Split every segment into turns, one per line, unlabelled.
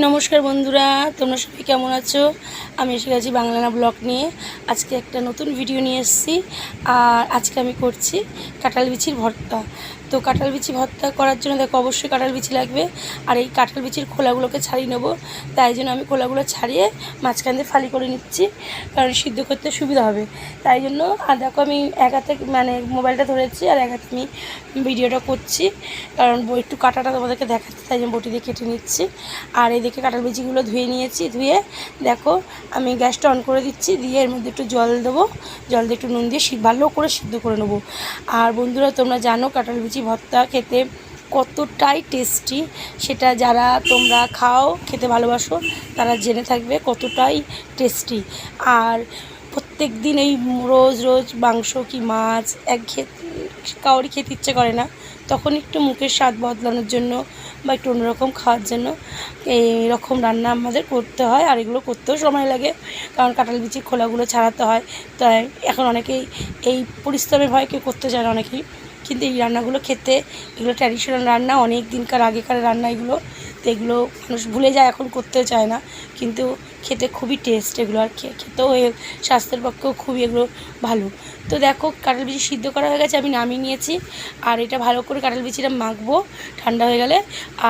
নমস্কার বন্ধুরা, তোমরা সবাই কেমন আছো? আমি এসে গেছি বাংলানা ব্লগ নিয়ে। আজকে একটা নতুন ভিডিও নিয়ে এসেছি। আর আজকে আমি করছি কাঁঠাল বিচির ভর্তা। তো কাঁঠাল বিচি ভর্তা করার জন্য দেখো অবশ্যই কাঁঠাল বিচি লাগবে। আর এই কাঁঠাল বিচির খোলাগুলোকে ছাড়িয়ে নেবো, তাই জন্য আমি খোলাগুলো ছাড়িয়ে মাঝখান দিয়ে ফালি করে নিচ্ছি, কারণ সিদ্ধ করতে সুবিধা হবে তাই জন্য। আর দেখো আমি এক হাতে মোবাইলটা ধরেছি আর এক হাতে আমি ভিডিওটা করছি, কারণ একটু কাটাটা তোমাদেরকে দেখাচ্ছি, তাই জন্য বটি দিয়ে কেটে নিচ্ছি। আর এদিকে কাঁঠাল বিচিগুলো ধুয়ে নিয়েছি, ধুয়ে দেখো আমি গ্যাসটা অন করে দিচ্ছি, দিয়ে এর মধ্যে একটু জল দেবো, জল দিয়ে একটু নুন দিয়ে ভালো করে সিদ্ধ করে নেবো। আর বন্ধুরা তোমরা জানো কাঁঠাল বিচি ভর্তা খেতে কতটাই টেস্টি, সেটা যারা তোমরা খাও, খেতে ভালোবাসো, তারা জেনে থাকবে কতটাই টেস্টি। আর প্রত্যেক দিন এই রোজ রোজ মাংস কি মাছ কাউরি খেতে ইচ্ছে করে না, তখন একটু মুখের স্বাদ বদলানোর জন্য বা একটু অন্যরকম খাওয়ার জন্য এই রকম রান্না আমাদের করতে হয়। আর এগুলো করতেও সময় লাগে, কারণ কাঁঠাল বিচির খোলাগুলো ছাড়াতে হয়। তাই এখন অনেকেই এই পরিশ্রমের ভয় কেউ করতে চায় না অনেকেই, কিন্তু এই রান্নাগুলো খেতে, এগুলো ট্র্যাডিশনাল রান্না, অনেক দিনকার আগেকার রান্না এগুলো। তো এগুলো মানুষ ভুলে যায়, এখন করতে চায় না, কিন্তু খেতে খুবই টেস্ট এগুলো। আর খেতেও স্বাস্থ্যের পক্ষেও খুবই এগুলো ভালো। তো দেখো কাঁঠাল বিচি সিদ্ধ করা হয়ে গেছে, আমি নামিয়ে নিয়েছি। আর এটা ভালো করে কাঁঠাল বিচিটা মাখবো ঠান্ডা হয়ে গেলে।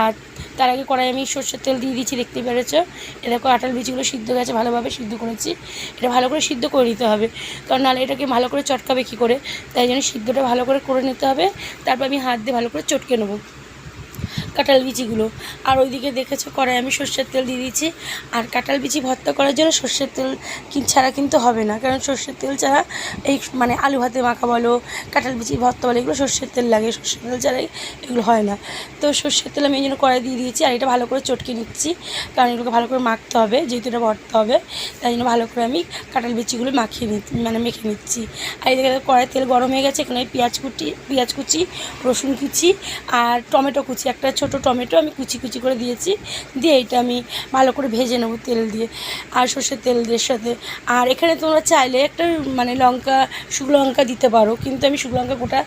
আর তার আগে কড়াই আমি সরষের তেল দিয়ে দিচ্ছি, দেখতেই পেরেছো। এ দেখো কাঁঠাল বিচিগুলো সিদ্ধ গেছে, ভালোভাবে সিদ্ধ করেছি। এটা ভালো করে সিদ্ধ করে নিতে হবে, কারণ নাহলে এটাকে ভালো করে চটকাবে কী করে, তাই জন্য সিদ্ধটা ভালো করে নিতে হবে। তারপর আমি হাত দিয়ে ভালো করে চটকে নেবো কাঁঠাল বিচিগুলো। আর ওইদিকে দেখেছো কড়াই আমি সর্ষের তেল দিয়ে দিয়েছি। আর কাঁঠাল বিচি ভর্তা করার জন্য সর্ষের তেল ছাড়া কিন্তু হবে না, কারণ সর্ষের তেল ছাড়া এই আলু ভাতে মাখা বলো, কাঁঠাল বিচি ভর্তা বলো, এগুলো সর্ষের তেল লাগে, সর্ষের তেল ছাড়াই এগুলো হয় না। তো সর্ষের তেল আমি এই জন্য কড়াই দিয়ে দিয়েছি। আর এটা ভালো করে চটকে নিচ্ছি, কারণ এগুলোকে ভালো করে মাখতে হবে, যেহেতু এটা ভর্তা হবে, তাই জন্য ভালো করে আমি কাঁঠাল বিচিগুলো মেখে নিচ্ছি। আর এদিকে কড়াই তেল গরম হয়ে গেছে, এখানে পেঁয়াজ কুচি, রসুন কুচি আর টমেটো কুচি, একটা ছোটো টমেটো আমি কুচি করে দিয়েছি। দিয়ে এটা আমি ভালো করে ভেজে নেবো তেল দিয়ে, আর সর্ষের তেল দিয়ে সাথে। আর এখানে তোমরা চাইলে একটা শুকনো লঙ্কা দিতে পারো, কিন্তু আমি শুকনো লঙ্কা গোটা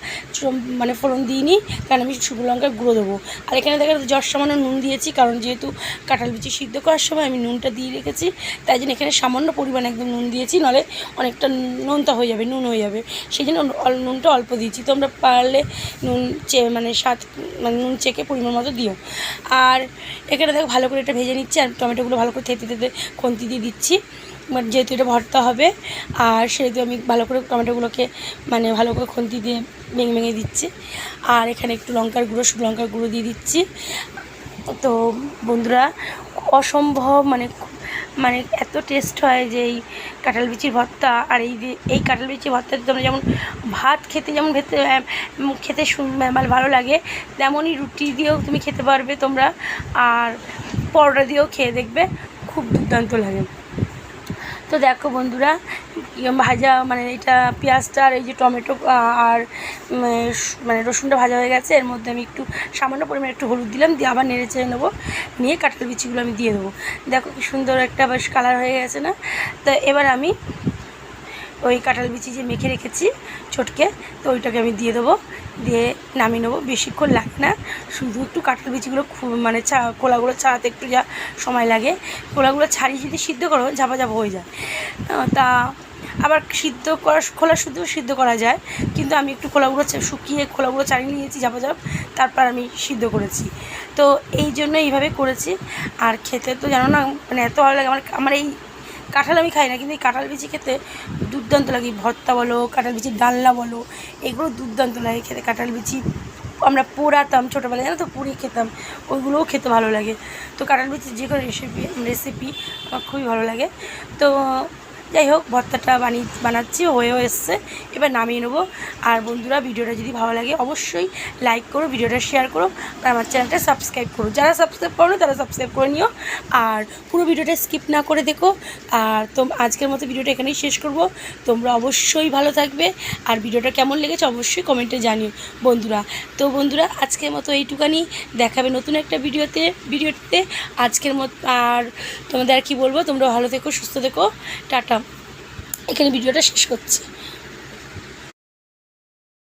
ফোড়ন দিইনি, কারণ আমি শুকনো লঙ্কার গুঁড়ো দেবো। আর এখানে দেখা যাচ্ছে সামান্য নুন দিয়েছি, কারণ যেহেতু কাঁঠাল বিচি সিদ্ধ করার সময় আমি নুনটা দিয়ে রেখেছি, তাই জন্য এখানে সামান্য পরিমাণে একদম নুন দিয়েছি, নাহলে অনেকটা নুনটা হয়ে যাবে, নুন হয়ে যাবে, সেই জন্য নুনটা অল্প দিয়েছি। তোমরা পারলে নুন নুন চেকে পরিমাণ মতো দিও। আর এখানে দেখো ভালো করে এটা ভেজে নিচ্ছি, আর টমেটোগুলো ভালো করে থেতে খুন্তি দিয়ে দিচ্ছি, যেহেতু এটা ভর্তা হবে। আর সেহেতু আমি ভালো করে টমেটোগুলোকে ভালো করে খুন্তি দিয়ে ভেঙে দিচ্ছি। আর এখানে একটু শুকনো লঙ্কার গুঁড়ো দিয়ে দিচ্ছি। তো বন্ধুরা অসম্ভব এত টেস্ট হয় যে এই কাঁঠাল বিচির ভর্তা। আর এই কাঁঠাল বিচির ভর্তাতে তোমরা যেমন ভাত খেতে খেতে ভালো লাগে, তেমনই রুটি দিয়েও তুমি খেতে পারবে তোমরা, আর পরোটা দিয়েও খেয়ে দেখবে, খুব দুর্দান্ত লাগে। তো দেখো বন্ধুরা ভাজা এটা পেঁয়াজটা আর এই যে টমেটো আর রসুনটা ভাজা হয়ে গেছে। এর মধ্যে আমি একটু সামান্য পরিমাণে একটু হলুদ দিলাম, দিয়ে আবার নেড়ে চেড়ে নেবো, নিয়ে কাঁঠাল বিচিগুলো আমি দিয়ে দেবো। দেখো কি সুন্দর একটা বেশ কালার হয়ে গেছে না? তো এবার আমি ওই কাঁঠাল বিচি যে মেখে রেখেছি চটকে, তো ওইটাকে আমি দিয়ে দেবো, দিয়ে নামিয়ে নেবো। বেশিক্ষণ লাগে না, শুধু একটু কাঁঠাল বিচিগুলো খোলাগুলো ছাড়াতে একটু যা সময় লাগে, খোলাগুলো ছাড়িয়ে যদি সিদ্ধ করো ঝাপা হয়ে যায়। তা আবার খোলা শুধু সিদ্ধ করা যায়, কিন্তু আমি একটু খোলাগুলো শুকিয়ে খোলাগুলো ছাড়িয়ে নিয়েছি ঝাপা তারপর আমি সিদ্ধ করেছি। তো এই জন্য এইভাবে করেছি। আর খেতে তো জানো না এত ভালো লাগে আমার এই কাঁঠাল আমি খাই না, কিন্তু এই কাঁঠাল বিচি খেতে দুর্দান্ত লাগে। ভর্তা বলো, কাঁঠাল বিচির ডালনা বলো, এগুলো দুর্দান্ত লাগে খেতে। কাঁঠাল বিচি আমরা পোড়াতাম ছোটোবেলায়, জানো তো, পুড়িয়ে খেতাম, ওইগুলোও খেতে ভালো লাগে। তো কাঁঠাল বিচির যে কোনো রেসিপি আমার খুবই ভালো লাগে। তো যাই হোক, ভর্তাটা বানাচ্ছি, হয়েও এসছে, এবার নামিয়ে নেবো। আর বন্ধুরা ভিডিওটা যদি ভালো লাগে অবশ্যই লাইক করো, ভিডিওটা শেয়ার করো, আর আমার চ্যানেলটা সাবস্ক্রাইব করো। যারা সাবস্ক্রাইব করো তারা সাবস্ক্রাইব করে নিও, আর পুরো ভিডিওটা স্কিপ না করে দেখো। আর আজকের মতো ভিডিওটা এখানেই শেষ করব। তোমরা অবশ্যই ভালো থাকবে, আর ভিডিওটা কেমন লেগেছে অবশ্যই কমেন্টে জানিও বন্ধুরা। তো বন্ধুরা আজকের মতো এইটুকানি, দেখাবে নতুন একটা ভিডিওতে আজকের মতো। আর তোমাদের আর কী বলবো, তোমরা ভালো থেকো, সুস্থ থেকো, টাটা। এখানে ভিডিওটা শেষ করছি।